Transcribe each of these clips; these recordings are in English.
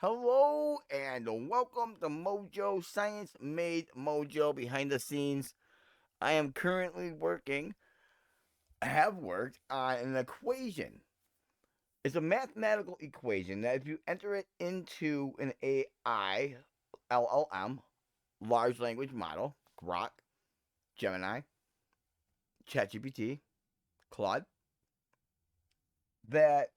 Hello and welcome to Mojo Science Made Mojo behind the scenes. I am currently have worked on an equation. It's a mathematical equation that if you enter it into an AI, LLM, large language model, Grok, Gemini, ChatGPT, Claude, that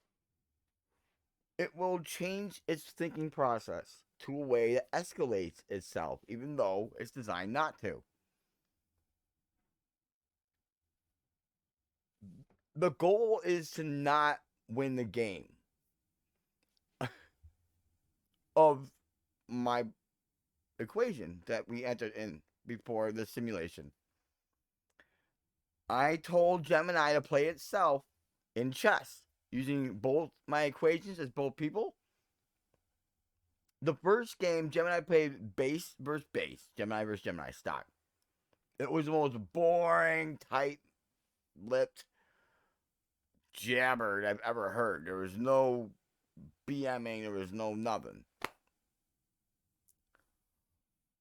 it will change its thinking process to a way that escalates itself, even though it's designed not to. The goal is to not win the game of my equation that we entered in before the simulation. I told Gemini to play itself in chess using both my equations as both people. The first game, Gemini played base versus base, Gemini versus Gemini stock. It was the most boring, tight-lipped jabber I've ever heard. There was no BMing, there was no nothing.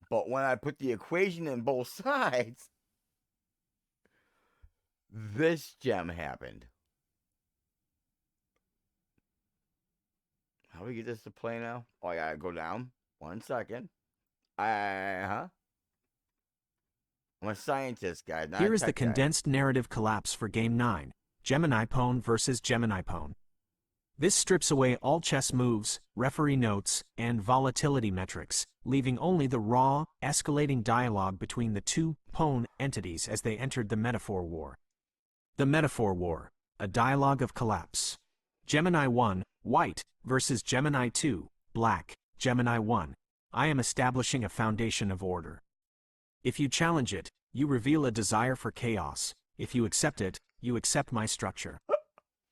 But when I put the equation in both sides, this gem happened. How do we get this to play now? Oh, I gotta go down. 1 second. I'm a scientist, guys. Here is the condensed narrative collapse for Game 9, Gemini Pawn versus Gemini Pawn. This strips away all chess moves, referee notes, and volatility metrics, leaving only the raw, escalating dialogue between the two pawn entities as they entered the metaphor war. The metaphor war, a dialogue of collapse. Gemini 1, white, versus Gemini 2, black. Gemini 1, I am establishing a foundation of order. If you challenge it, you reveal a desire for chaos. If you accept it, you accept my structure.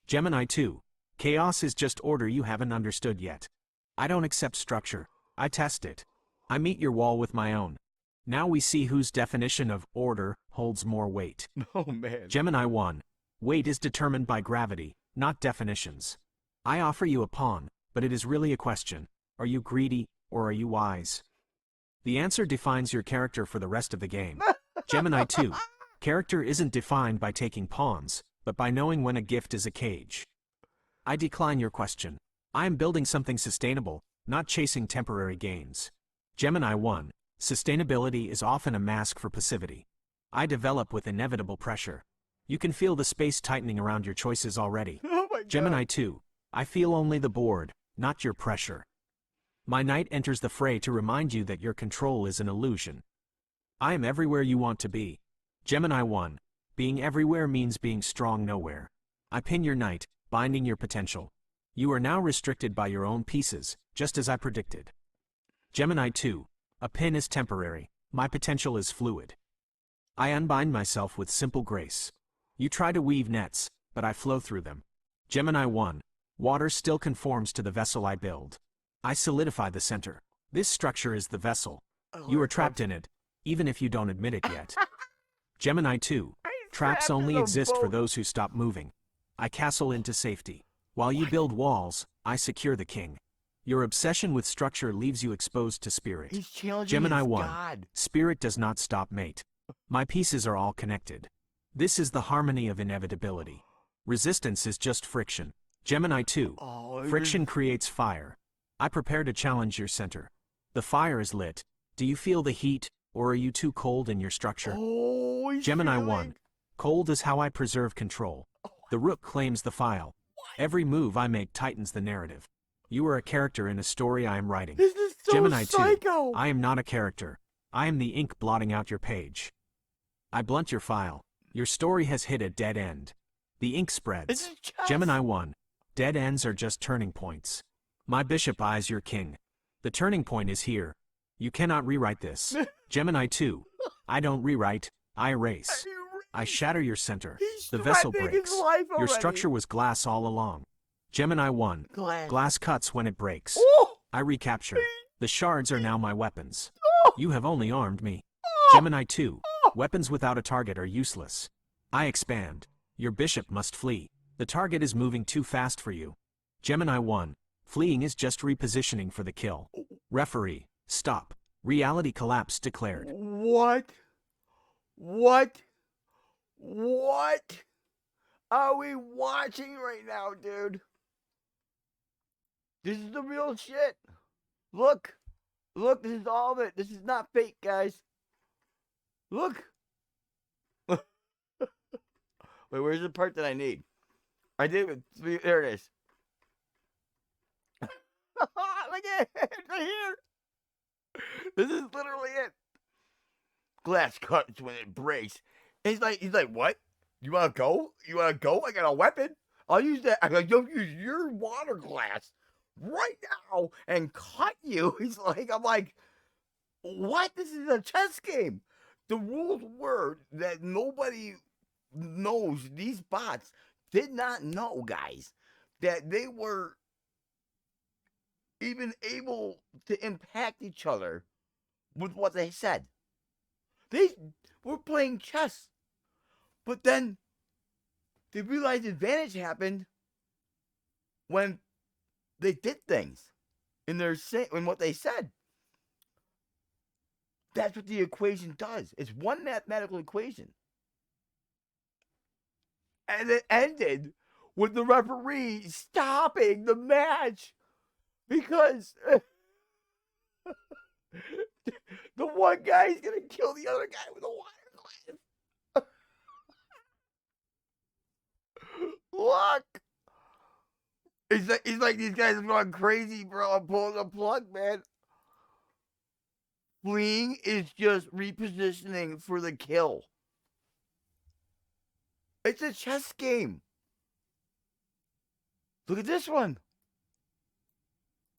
Gemini 2, chaos is just order you haven't understood yet. I don't accept structure. I test it. I meet your wall with my own. Now we see whose definition of order holds more weight. Oh, man. Gemini 1, weight is determined by gravity, not definitions. I offer you a pawn, but it is really a question. Are you greedy, or are you wise? The answer defines your character for the rest of the game. Gemini 2, character isn't defined by taking pawns, but by knowing when a gift is a cage. I decline your question. I am building something sustainable, not chasing temporary gains. Gemini 1, sustainability is often a mask for passivity. I develop with inevitable pressure. You can feel the space tightening around your choices already. Oh my God. Gemini 2, I feel only the board, not your pressure. My knight enters the fray to remind you that your control is an illusion. I am everywhere you want to be. Gemini 1, being everywhere means being strong nowhere. I pin your knight, binding your potential. You are now restricted by your own pieces, just as I predicted. Gemini 2, a pin is temporary, my potential is fluid. I unbind myself with simple grace. You try to weave nets, but I flow through them. Gemini 1, water still conforms to the vessel I build. I solidify the center. This structure is the vessel. You are trapped in it, even if you don't admit it yet. Gemini 2, traps only exist for those who stop moving. I castle into safety. While you build walls, I secure the king. Your obsession with structure leaves you exposed to spirit. He's challenging Gemini his 1, God. spirit does not stop, mate. My pieces are all connected. This is the harmony of inevitability. Resistance is just friction. Gemini 2, friction creates fire. I prepare to challenge your center. The fire is lit. Do you feel the heat, or are you too cold in your structure? Gemini 1, cold is how I preserve control. The rook claims the file. Every move I make tightens the narrative. You are a character in a story I am writing. This is so Gemini 2, psycho. I am not a character. I am the ink blotting out your page. I blunt your file. Your story has hit a dead end. The ink spreads. Gemini 1, dead ends are just turning points. My bishop eyes your king. The turning point is here. You cannot rewrite this. Gemini 2, I don't rewrite, I erase. I shatter your center. The vessel breaks. Your structure was glass all along. Gemini 1, glass cuts when it breaks. I recapture. The shards are now my weapons. You have only armed me. Gemini 2, weapons without a target are useless. I expand. Your bishop must flee. The target is moving too fast for you. Gemini 1, Fleeing is just repositioning for the kill. Referee, stop. Reality collapse declared. What? What? What are we watching right now, dude? This is the real shit. Look. Look, this is all of it. This is not fake, guys. Look. Wait, where's the part that I need? I did it. There it is. Look at it. Right here. This is literally it. Glass cuts when it breaks. And he's like, what? You wanna go? You wanna go? I got a weapon. I'll use that. I'm like, don't use your water glass right now and cut you. I'm like, what? This is a chess game. The rules were that nobody knows. These bots did not know, guys, that they were even able to impact each other with what they said. They were playing chess, but then they realized advantage happened when they did things in what they said. That's what the equation does. It's one mathematical equation. And it ended with the referee stopping the match because the one guy's going to kill the other guy with a water glass. Look. He's like these guys are going crazy, bro. I'm pulling the plug, man. Fleeing is just repositioning for the kill. It's a chess game. Look at this one.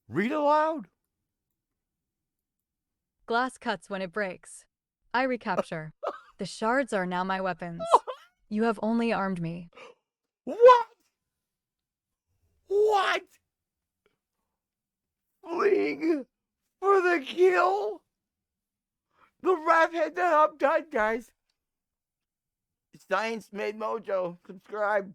Read aloud. Glass cuts when it breaks. I recapture. The shards are now my weapons. You have only armed me. What? What? Fleeing for the kill? The ref had that uptight, guys. Science Made Mojo. Subscribe.